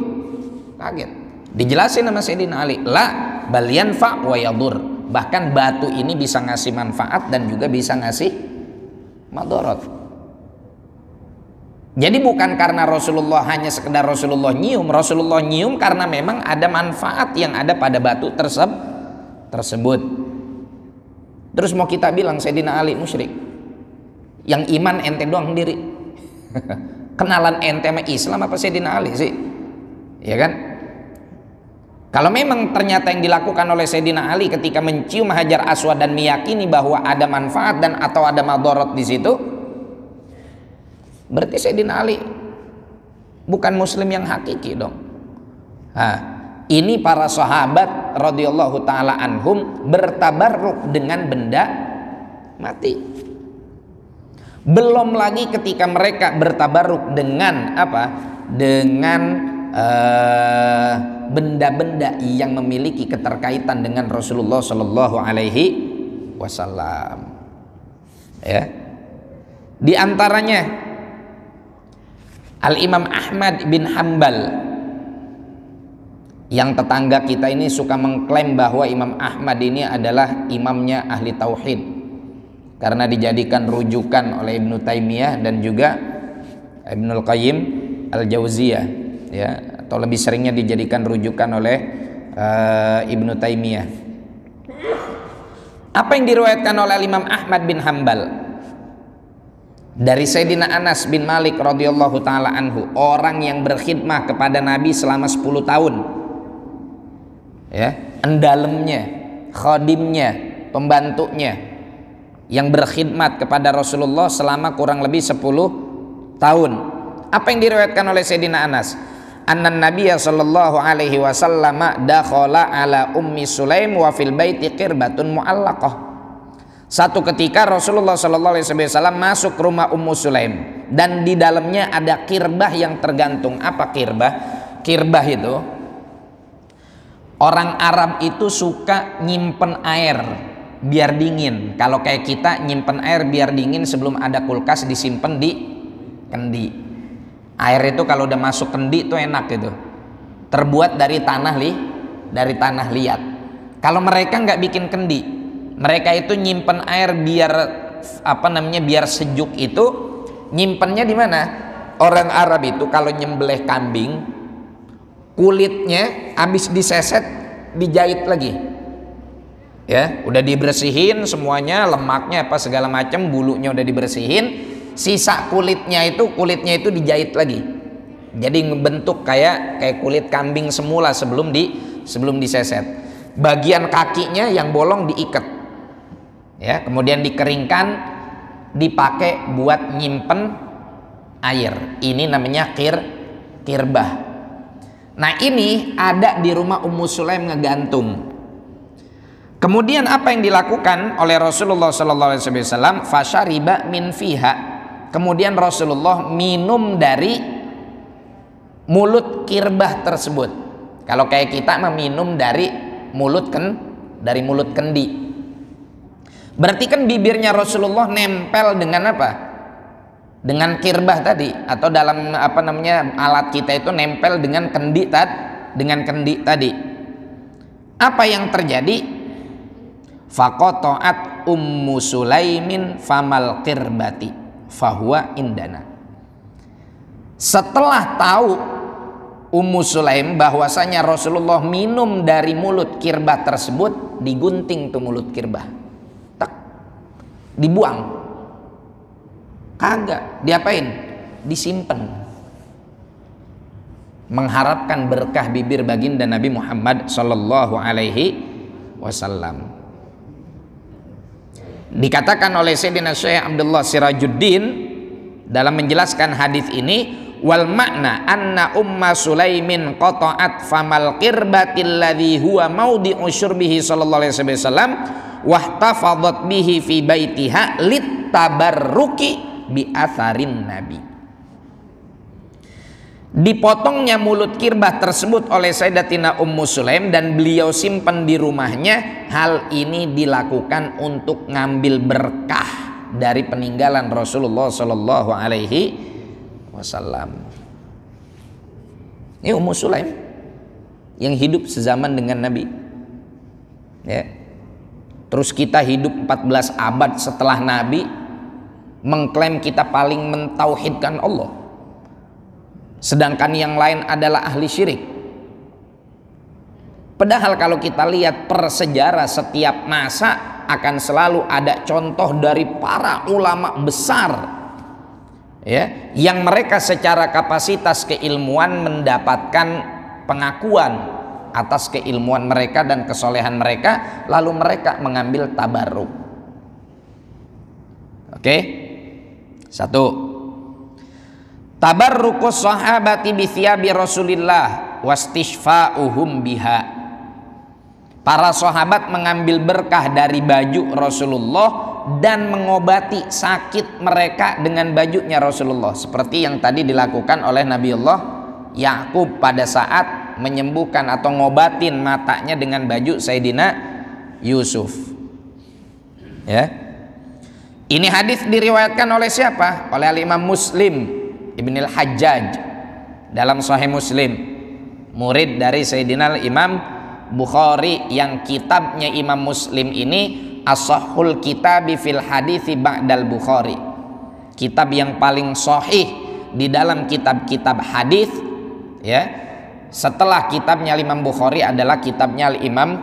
B: kaget. Dijelasin sama Sayyidina Ali, la bal yanfa wa yadur. Bahkan batu ini bisa ngasih manfaat dan juga bisa ngasih madarat. Jadi bukan karena Rasulullah hanya sekedar Rasulullah nyium karena memang ada manfaat yang ada pada batu tersebut. Terus mau kita bilang Sayyidina Ali musyrik, yang iman ente doang sendiri. Kenalan ente sama Islam apa Sayyidina Ali sih? Ya kan? Kalau memang ternyata yang dilakukan oleh Sayyidina Ali ketika mencium hajar aswad dan meyakini bahwa ada manfaat dan atau ada madarat di situ, berarti Sayyidina Ali bukan muslim yang hakiki dong. Nah, ini para sahabat radhiyallahu taala anhum bertabarruk dengan benda mati. Belum lagi ketika mereka bertabarruk dengan apa? Dengan benda-benda yang memiliki keterkaitan dengan Rasulullah Shallallahu Alaihi Wasallam. Ya, di antaranya Al Imam Ahmad bin Hambal, yang tetangga kita ini suka mengklaim bahwa Imam Ahmad ini adalah imamnya ahli tauhid karena dijadikan rujukan oleh Ibnu Taimiyah dan juga Ibnul Qayyim Al-Jauziyah, ya, atau lebih seringnya dijadikan rujukan oleh Ibnu Taimiyah. Apa yang diriwayatkan oleh Imam Ahmad bin Hambal dari Sayyidina Anas bin Malik radhiyallahu taala anhu, orang yang berkhidmah kepada Nabi selama 10 tahun, ya, endalemnya, khadimnya, pembantunya yang berkhidmat kepada Rasulullah selama kurang lebih 10 tahun. Apa yang diriwayatkan oleh Sayyidina Anas? Annan Nabiyya sallallahu alaihi wasallam dakhala ala Ummi Sulaim wa fil baiti qirbatun mu'allaqah. Satu ketika Rasulullah sallallahu alaihi wasallam masuk ke rumah Ummu Sulaim dan di dalamnya ada kirbah yang tergantung. Apa kirbah? Kirbah itu orang Arab itu suka nyimpen air biar dingin. Kalau kayak kita nyimpen air biar dingin sebelum ada kulkas, disimpan di kendi. Air itu kalau udah masuk kendi itu enak gitu. Terbuat dari tanah liat. Kalau mereka nggak bikin kendi, mereka itu nyimpen air biar biar sejuk itu. Nyimpennya di mana? Orang Arab itu kalau nyembelih kambing, kulitnya habis diseset dijahit lagi. Ya, udah dibersihin semuanya, lemaknya apa segala macam, bulunya udah dibersihin. Sisa kulitnya itu dijahit lagi. Jadi ngebentuk kayak kulit kambing semula sebelum diseset. Bagian kakinya yang bolong diikat. Ya, kemudian dikeringkan, dipakai buat nyimpen air. Ini namanya kirbah. Nah, ini ada di rumah Ummu Sulaim ngegantung. Kemudian apa yang dilakukan oleh Rasulullah sallallahu alaihi wasallam? Fasyariba min fiha. Kemudian Rasulullah minum dari mulut kirbah tersebut. Kalau kayak kita meminum dari mulut kendi. Berarti kan bibirnya Rasulullah nempel dengan apa? Dengan kirbah tadi, atau dalam alat kita itu nempel dengan kendi tadi. Apa yang terjadi? Faqata'at Ummu Sulaimin famal qirbati fahuwa indana. Setelah tahu Ummu Sulaim bahwasanya Rasulullah minum dari mulut kirbah tersebut, digunting tuh mulut kirbah, tak, dibuang. Kagak, diapain? Disimpan, mengharapkan berkah bibir baginda Nabi Muhammad sallallahu alaihi wasallam. Dikatakan oleh Sayyidina Syekh Abdullah Sirajuddin dalam menjelaskan hadis ini, wal makna anna Umma Sulaimin qata'at famal qirbatil ladzi huwa maudi'u syurbihi sallallahu alaihi wasallam wahtafadat bihi fi baitiha littabarruki bi atharin nabi. Dipotongnya mulut kirbah tersebut oleh Sayyidatina Ummu Sulaim dan beliau simpan di rumahnya. Hal ini dilakukan untuk ngambil berkah dari peninggalan Rasulullah Sallallahu Alaihi Wasallam. Ini Ummu Sulaim yang hidup sezaman dengan Nabi. Ya. Terus kita hidup 14 abad setelah Nabi, mengklaim kita paling mentauhidkan Allah. Sedangkan yang lain adalah ahli syirik. Padahal kalau kita lihat persejarah setiap masa akan selalu ada contoh dari para ulama besar, ya, yang mereka secara kapasitas keilmuan mendapatkan pengakuan atas keilmuan mereka dan kesolehan mereka, lalu mereka mengambil tabarruk. Oke? Satu. tabarrukus sahabati bi thiyabi Rasulillah wastishfa'uhum biha. Para sahabat mengambil berkah dari baju Rasulullah dan mengobati sakit mereka dengan bajunya Rasulullah, seperti yang tadi dilakukan oleh Nabiullah Yakub pada saat menyembuhkan atau ngobatin matanya dengan baju Sayyidina Yusuf. Ya. Ini hadis diriwayatkan oleh siapa? Oleh Imam Muslim Ibnul Hajjaj dalam Sahih Muslim, murid dari Sayyidina Imam Bukhari, yang kitabnya Imam Muslim ini As-Sahhul Kitabi fil Hadithi Ba'dal Bukhari, kitab yang paling sahih di dalam kitab-kitab hadis, ya. Setelah kitabnya Imam Bukhari adalah kitabnya Imam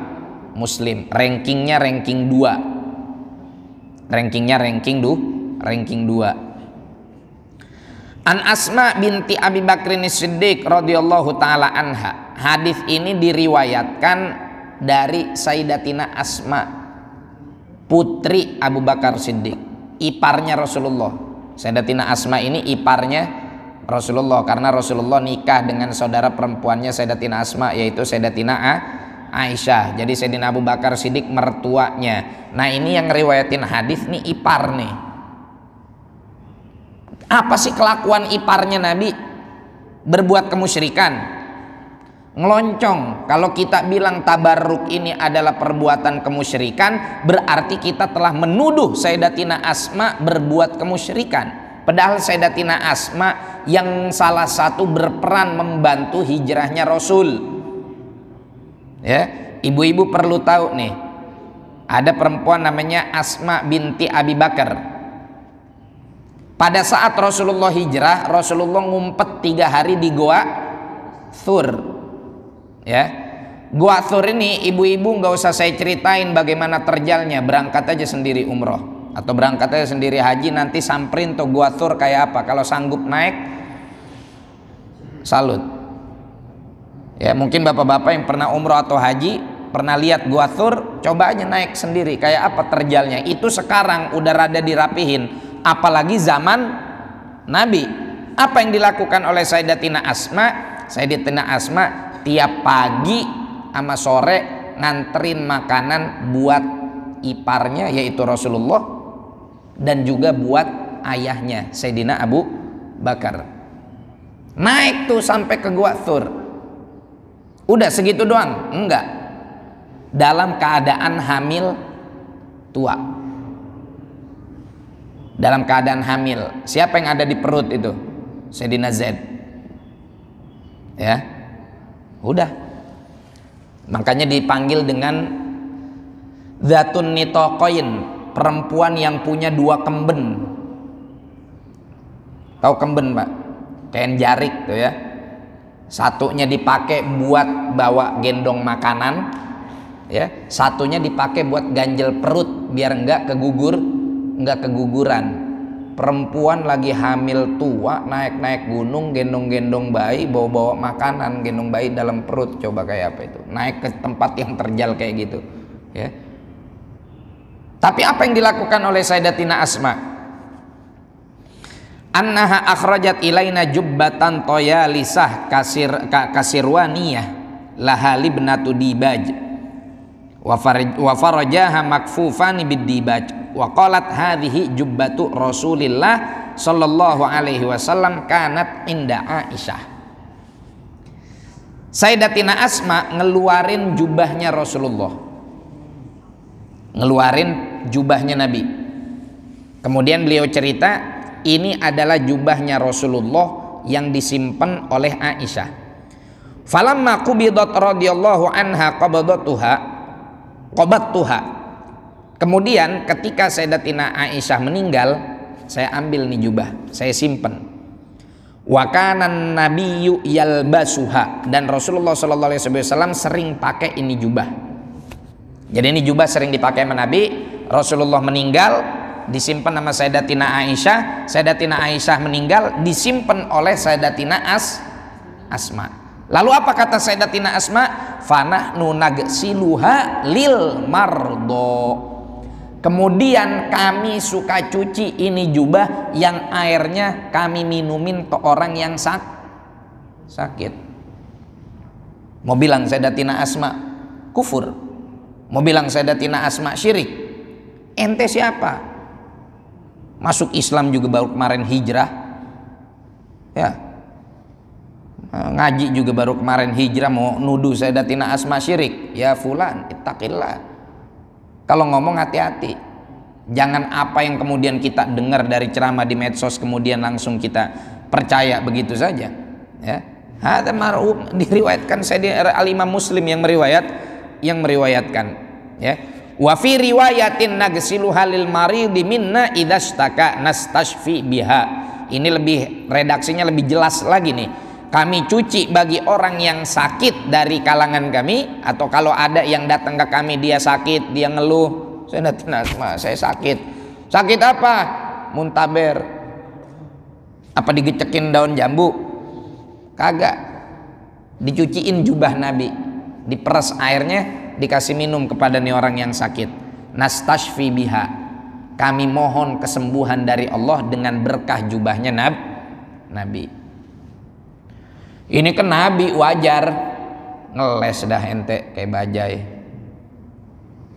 B: Muslim. Rankingnya ranking 2. Ranking 2. An Asma binti Abi Bakrin Siddiq radhiyallahu taala anha. Hadis ini diriwayatkan dari Sayyidatina Asma, putri Abu Bakar Siddiq, iparnya Rasulullah. Sayyidatina Asma ini iparnya Rasulullah, karena Rasulullah nikah dengan saudara perempuannya Sayyidatina Asma, yaitu Sayyidatina Aisyah. Jadi Sayyidina Abu Bakar Siddiq mertuanya. Nah, ini yang ngeriwayatin hadis nih ipar nih. Apa sih kelakuan iparnya Nabi? Berbuat kemusyrikan, ngeloncong. Kalau kita bilang tabarruk ini adalah perbuatan kemusyrikan, berarti kita telah menuduh Sayyidatina Asma berbuat kemusyrikan. Padahal Sayyidatina Asma yang salah satu berperan membantu hijrahnya Rasul. Ya, ibu-ibu perlu tahu nih, ada perempuan namanya Asma binti Abi Bakar. Pada saat Rasulullah hijrah, Rasulullah ngumpet 3 hari di Goa Thur. Ya, Goa Thur ini ibu-ibu nggak usah saya ceritain bagaimana terjalnya, berangkat aja sendiri umroh atau berangkat aja sendiri haji, nanti samperin tuh Goa Thur kayak apa. Kalau sanggup naik, salut. Ya, mungkin bapak-bapak yang pernah umroh atau haji pernah lihat Goa Thur, coba aja naik sendiri kayak apa terjalnya. Itu sekarang udah rada dirapihin, apalagi zaman Nabi. Apa yang dilakukan oleh Sayyidatina Asma? Sayyidatina Asma tiap pagi sama sore nganterin makanan buat iparnya yaitu Rasulullah dan juga buat ayahnya Sayyidina Abu Bakar. Naik tuh sampai ke Goa Thur. Udah segitu doang? Enggak. Dalam keadaan hamil tua. Dalam keadaan hamil. Siapa yang ada di perut itu? Sayyidina Zaid. Ya. Udah. Makanya dipanggil dengan Zatun Nitoqoin, perempuan yang punya 2 kemben. Tahu kemben, Pak? Kain jarik tuh ya. Satunya dipakai buat bawa gendong makanan, ya. Satunya dipakai buat ganjel perut biar enggak keguguran. Perempuan lagi hamil tua, naik gunung, gendong bayi, bawa makanan, gendong bayi dalam perut, coba kayak apa itu? Naik ke tempat yang terjal kayak gitu, ya. Tapi apa yang dilakukan oleh Sayyidatina Asma? Annaha akhrajat ilaina jubbatan toyalisah kasirwaniyah laha libnatu dibaj wa farajaha makfufani bid-dibaj wa qalat hadhihi jubbatu Rasulillah sallallahu alaihi wasallam kanat inda Aisyah. Sayyidatina Asma ngeluarin jubahnya Rasulullah, ngeluarin jubahnya Nabi. Kemudian beliau cerita, ini adalah jubahnya Rasulullah yang disimpan oleh Aisyah. Falamma qubidat radhiyallahu anha qabadatuha. Kemudian ketika Sayyidatina Aisyah meninggal, saya ambil nih jubah, saya simpan. Wa kana nabiyyu yalbasuha, dan Rasulullah sallallahu alaihi wasallam sering pakai ini jubah. Jadi ini jubah sering dipakai sama Nabi. Rasulullah meninggal, disimpan sama Sayyidatina Aisyah. Sayyidatina Aisyah meninggal, disimpan oleh Sayyidatina Asma. Lalu apa kata Sayyidatina Asma? Fanahnu nagsiluha lil mardo. Kemudian kami suka cuci ini jubah yang airnya kami minumin ke orang yang sakit. Mau bilang Sayyidatina Asma kufur, mau bilang Sayyidatina Asma syirik. Ente siapa? Masuk Islam juga baru kemarin hijrah, ya. Ngaji juga baru kemarin hijrah, mau nuduh Sayyidatina Asma syirik. Ya fulan, ittaqillah. Kalau ngomong hati-hati, jangan apa yang kemudian kita dengar dari ceramah di medsos kemudian langsung kita percaya begitu saja. Ya, ada marhum diriwayatkan Al-Imam Muslim yang meriwayatkan. Ya, wa fi riwayatin nagsilu halil maridi minna idastaka nastashfi biha. Ini lebih redaksinya lebih jelas lagi nih. Kami cuci bagi orang yang sakit dari kalangan kami, atau kalau ada yang datang ke kami dia sakit, dia ngeluh, saya sakit. Sakit apa? Muntaber. Apa digecekin daun jambu? Kagak. Dicuciin jubah Nabi, diperes airnya, dikasih minum kepada nih orang yang sakit. Nastashfi biha. Kami mohon kesembuhan dari Allah dengan berkah jubahnya Nabi. Ini kan Nabi, wajar. Ngeles dah ente kayak bajai.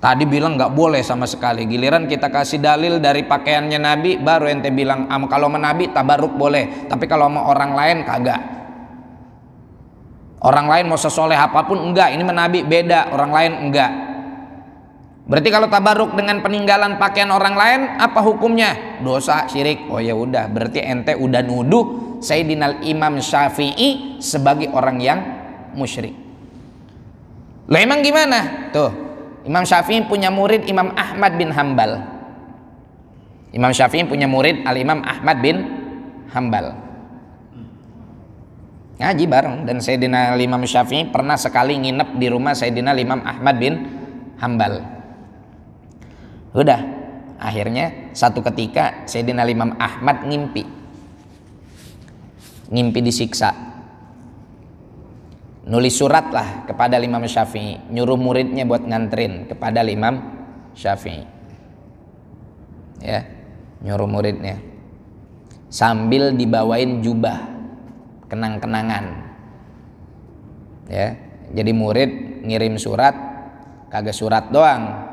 B: Tadi bilang nggak boleh sama sekali, giliran kita kasih dalil dari pakaiannya Nabi, baru ente bilang kalau sama Nabi tabaruk boleh, tapi kalau sama orang lain kagak. Orang lain mau sesoleh apapun enggak, ini sama Nabi beda, orang lain enggak. Berarti kalau tabaruk dengan peninggalan pakaian orang lain apa hukumnya? Dosa, syirik. Oh ya udah, berarti ente udah nuduh Sayyidina Imam Syafi'i sebagai orang yang musyrik. Lah emang gimana? Tuh, Imam Syafi'i punya murid Imam Ahmad bin Hambal. Imam Syafi'i punya murid Al-Imam Ahmad bin Hambal. Ngaji bareng, dan Sayyidina Imam Syafi'i pernah sekali nginep di rumah Sayyidina Imam Ahmad bin Hambal. Udah, akhirnya satu ketika Sayyidina Imam Ahmad ngimpi disiksa. Nulis surat lah kepada Imam Syafi'i, nyuruh muridnya buat nganterin kepada Imam Syafi'i. Ya, nyuruh muridnya sambil dibawain jubah kenang-kenangan. Ya, jadi murid ngirim surat, kagak surat doang,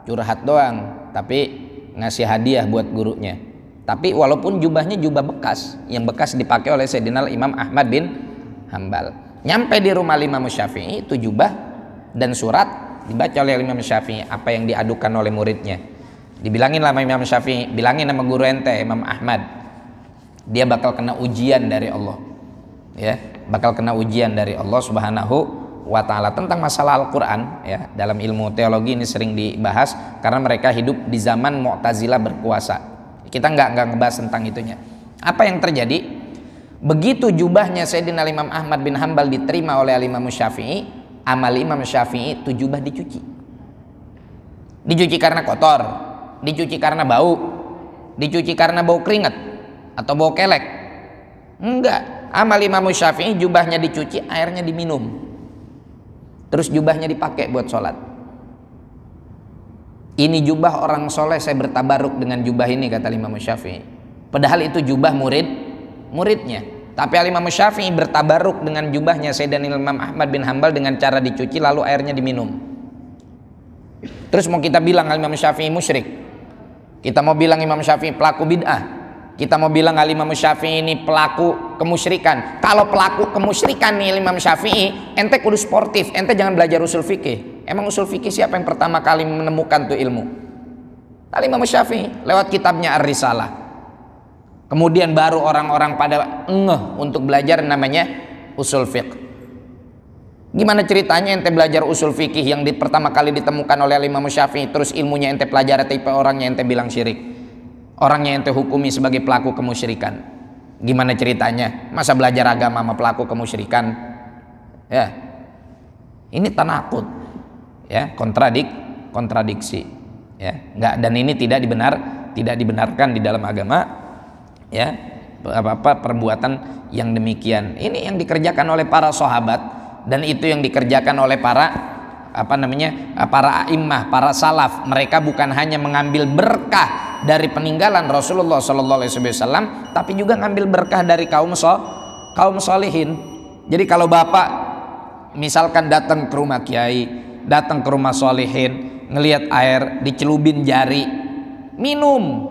B: curhat doang, tapi ngasih hadiah buat gurunya. Tapi walaupun jubahnya jubah bekas, yang bekas dipakai oleh Sayyidina Imam Ahmad bin Hambal. Nyampe di rumah Imam Syafi'i, itu jubah dan surat dibaca oleh Imam Syafi'i apa yang diadukan oleh muridnya. Dibilangin sama Imam Syafi'i, bilangin sama guru ente Imam Ahmad, dia bakal kena ujian dari Allah. Ya, bakal kena ujian dari Allah Subhanahu wa ta'ala tentang masalah Al-Quran. Ya, dalam ilmu teologi ini sering dibahas karena mereka hidup di zaman Mu'tazilah berkuasa. Kita nggak ngebahas tentang itunya. Apa yang terjadi? Begitu jubahnya Sayyidina Imam Ahmad bin Hambal diterima oleh Imam Syafi'i, amal Imam Syafi'i itu jubah dicuci. Dicuci karena kotor, dicuci karena bau, dicuci karena bau keringat atau bau kelek. Enggak, amal Imam Syafi'i jubahnya dicuci, airnya diminum, terus jubahnya dipakai buat sholat. Ini jubah orang soleh, saya bertabaruk dengan jubah ini, kata Imam Syafi'i. Padahal itu jubah muridnya. Tapi Imam Syafi'i bertabaruk dengan jubahnya Sayyidina Imam Ahmad bin Hambal dengan cara dicuci lalu airnya diminum. Terus mau kita bilang Imam Syafi'i musyrik, kita mau bilang Imam Syafi'i pelaku bid'ah, kita mau bilang Imam Syafi'i ini pelaku kemusyrikan. Kalau pelaku kemusyrikan nih Imam Syafi'i, ente kudu sportif, ente jangan belajar usul fikih. Emang usul fikih siapa yang pertama kali menemukan tuh ilmu? Imam Syafi'i lewat kitabnya Ar-Risalah. Kemudian baru orang-orang pada ngeh untuk belajar namanya usul fiqh. Gimana ceritanya ente belajar usul fikih yang pertama kali ditemukan oleh Imam Syafi'i, terus ilmunya ente pelajari, tapi orangnya ente bilang syirik, orangnya ente hukumi sebagai pelaku kemusyrikan? Gimana ceritanya? Masa belajar agama sama pelaku kemusyrikan? Ya, ini tanakut, ya, kontradiksi, ya, enggak, dan ini tidak dibenarkan di dalam agama, ya, apa perbuatan yang demikian. Ini yang dikerjakan oleh para sahabat, dan itu yang dikerjakan oleh para para a'immah, para salaf, mereka bukan hanya mengambil berkah dari peninggalan Rasulullah sallallahu alaihi wasallam, tapi juga ngambil berkah dari kaum sholihin. Jadi kalau Bapak misalkan datang ke rumah kiai, datang ke rumah sholihin, ngelihat air dicelubin jari, minum.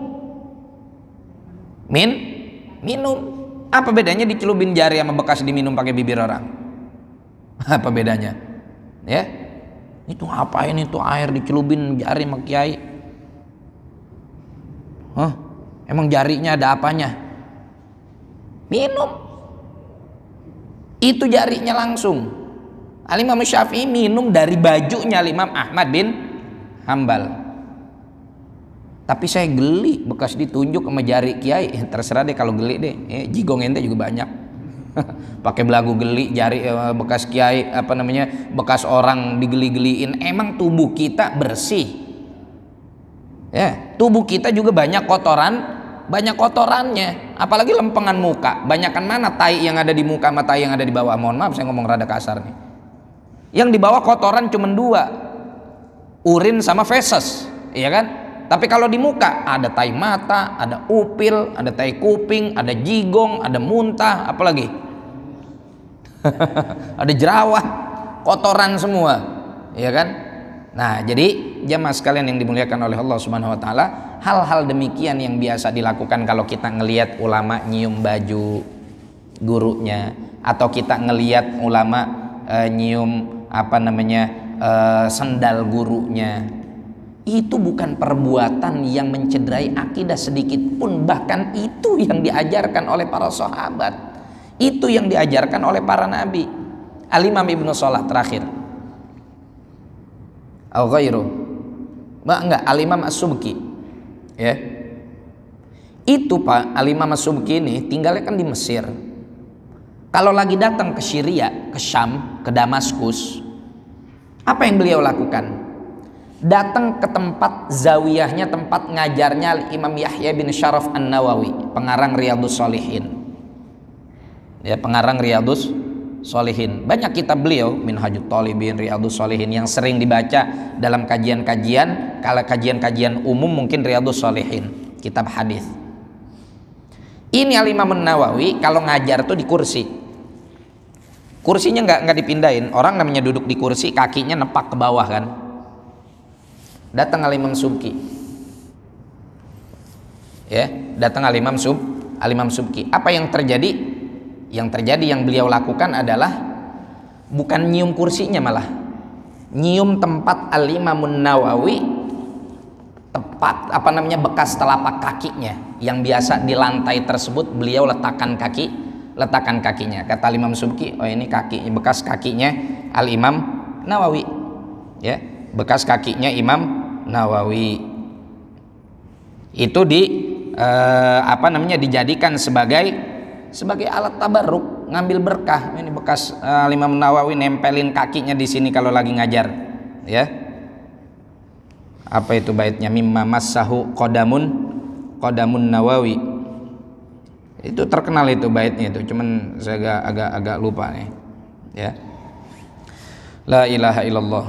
B: Apa bedanya dicelubin jari sama bekas diminum pakai bibir orang? Apa bedanya? Ya, itu ngapain itu air dicelubin jari sama kiai? Emang jarinya ada apanya? Minum. Itu jarinya langsung. Al-Imam Syafi'i minum dari bajunya Imam Ahmad bin Hambal. Tapi saya geli bekas ditunjuk sama jari kiai. Terserah deh kalau geli deh. Jigong ente juga banyak. Pakai belagu geli jari bekas kiai, bekas orang digeli-geliin. Emang tubuh kita bersih? Ya, tubuh kita juga banyak kotorannya. Apalagi lempengan muka. Banyakan mana tai yang ada di muka sama tai yang ada di bawah? Mohon maaf saya ngomong rada kasar nih. Yang di bawah kotoran cuma 2, urin sama feses, iya kan? Tapi kalau di muka ada tai mata, ada upil, ada tai kuping, ada jigong, ada muntah, apalagi ada jerawat, kotoran semua, iya kan? Nah, jadi jamaah sekalian yang dimuliakan oleh Allah Subhanahu Wa Taala, hal-hal demikian yang biasa dilakukan kalau kita ngelihat ulama nyium baju gurunya, atau kita ngelihat ulama nyium sendal gurunya, itu bukan perbuatan yang mencederai akidah sedikit pun. Bahkan itu yang diajarkan oleh para sahabat, itu yang diajarkan oleh para nabi. Al-Imam Ibnu Salah terakhir, Al-Imam As-Subki, ya, itu Pak Al-Imam As-Subki ini tinggalnya kan di Mesir. Kalau lagi datang ke Syria, ke Syam, ke Damaskus, apa yang beliau lakukan? Datang ke tempat zawiyahnya, tempat ngajarnya Imam Yahya bin Syaraf An-Nawawi, pengarang Riyadhus Shalihin. Ya, pengarang Riyadhus Shalihin. Banyak kitab beliau, Minhajut Thalibin, Riyadhus Shalihin, yang sering dibaca dalam kajian-kajian. Kalau kajian-kajian umum mungkin Riyadhus Shalihin, kitab hadis. Ini Al-Imam An-Nawawi kalau ngajar tuh di kursi. Kursinya nggak dipindahin. Orang namanya duduk di kursi, kakinya nepak ke bawah kan. Datang Al-Imam Subki, ya, datang Al-Imam Subki. Apa yang terjadi? Yang terjadi, yang beliau lakukan adalah bukan nyium kursinya, malah nyium tempat Al-Imam Nawawi, tepat bekas telapak kakinya yang biasa di lantai tersebut beliau letakkan kakinya. Kata Al-Imam Subki, oh ini bekas kakinya Al-Imam Nawawi, ya, bekas kakinya Imam Nawawi. Itu dijadikan sebagai alat tabarruk, ngambil berkah. Ini bekas Imam Nawawi nempelin kakinya di sini kalau lagi ngajar, ya. Apa itu baitnya? Mimma massahu qadamun Nawawi. Itu terkenal itu baitnya itu, cuman saya agak lupa nih, ya. La ilaha illallah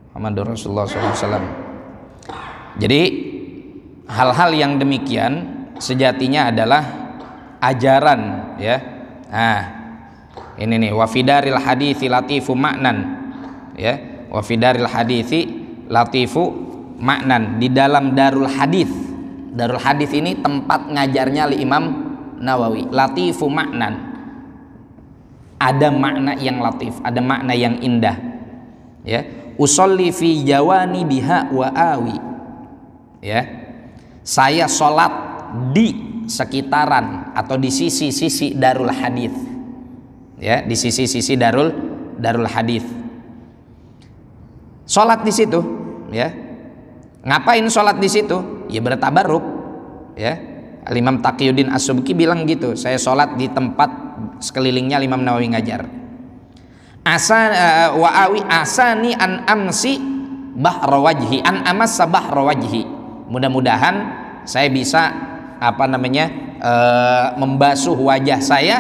B: Muhammadur Rasulullah SAW. Jadi hal-hal yang demikian sejatinya adalah ajaran, ya. Nah, ini nih, wa fidaril hadithi latifu ma'nan, ya, wa fidaril hadithi latifu ma'nan. Di dalam darul hadith ini tempat ngajarnya Imam Nawawi. Latifu ma'nan, ada makna yang latif, ada makna yang indah, ya. Usolli fi jawani biha wa awi, ya, saya sholat di sekitaran atau di sisi-sisi darul hadith, ya, di sisi-sisi darul hadith. Sholat di situ, ya. Ngapain sholat di situ? Ya bertabarruk, ya. Al-Imam Taqiyuddin As-Subki bilang gitu, saya sholat di tempat sekelilingnya Imam Nawawi ngajar. Wa'awi asani an amsi bahra wajhi, an amassa bahra wajhi. Mudah-mudahan saya bisa membasuh wajah saya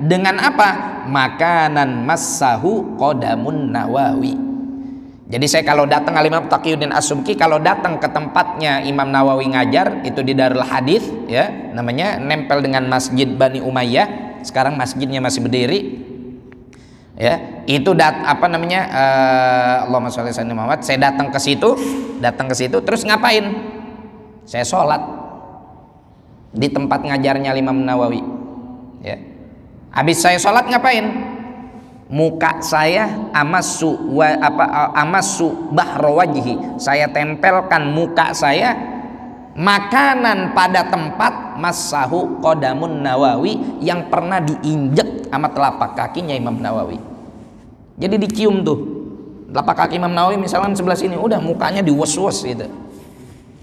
B: dengan apa? Makanan massahu qadamun Nawawi, Jadi saya kalau datang Al-Imam Taqiyuddin As-Subki, kalau datang ke tempatnya Imam Nawawi ngajar, itu di Darul Hadis ya, namanya, nempel dengan Masjid Bani Umayyah. Sekarang masjidnya masih berdiri. Ya, itu Allahumma sholli ala Muhammad. Saya datang ke situ, terus ngapain? Saya sholat di tempat ngajarnya Imam Nawawi. Ya. Habis saya sholat ngapain? Muka saya amasu bahra wajhi, saya tempelkan muka saya makanan pada tempat masahu qadamun Nawawi, yang pernah diinjek sama telapak kakinya Imam Nawawi. Jadi dicium tuh telapak kaki Imam Nawawi, misalkan sebelah sini, udah mukanya diwas-was gitu.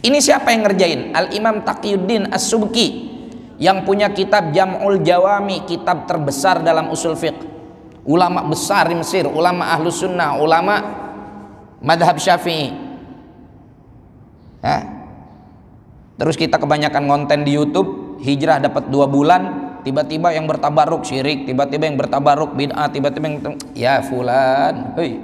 B: Ini siapa yang ngerjain? Al-Imam Taqiyuddin As-Subki, yang punya kitab Jam'ul Jawami, kitab terbesar dalam usul fiqh. Ulama besar di Mesir, ulama Ahlus Sunnah, ulama madhab Syafi'i. Ya. Terus kita kebanyakan konten di YouTube, hijrah dapat 2 bulan, tiba-tiba yang bertabaruk syirik, tiba-tiba yang bertabaruk bid'ah, tiba-tiba yang ya fulan, hei.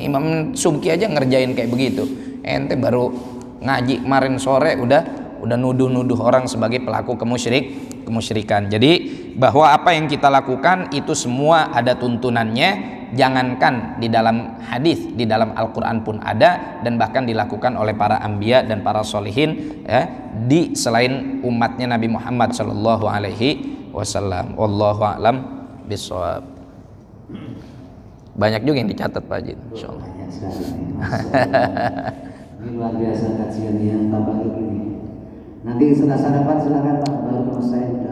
B: Imam Subki aja ngerjain kayak begitu. Ente baru ngaji kemarin sore udah nuduh-nuduh orang sebagai pelaku kemusyrikan. Jadi bahwa apa yang kita lakukan itu semua ada tuntunannya. Jangankan di dalam hadis, di dalam Al-Quran pun ada, dan bahkan dilakukan oleh para anbiya dan para solihin ya, di selain umatnya Nabi Muhammad Sallallahu Alaihi Wasallam. Wallahu a'lam bishawab. Banyak juga yang dicatat Pak Haji, insyaallah.
A: Ini luar biasa kajian yang tambah ini. Nanti setelah sarapan silakan Pak, baru selesai.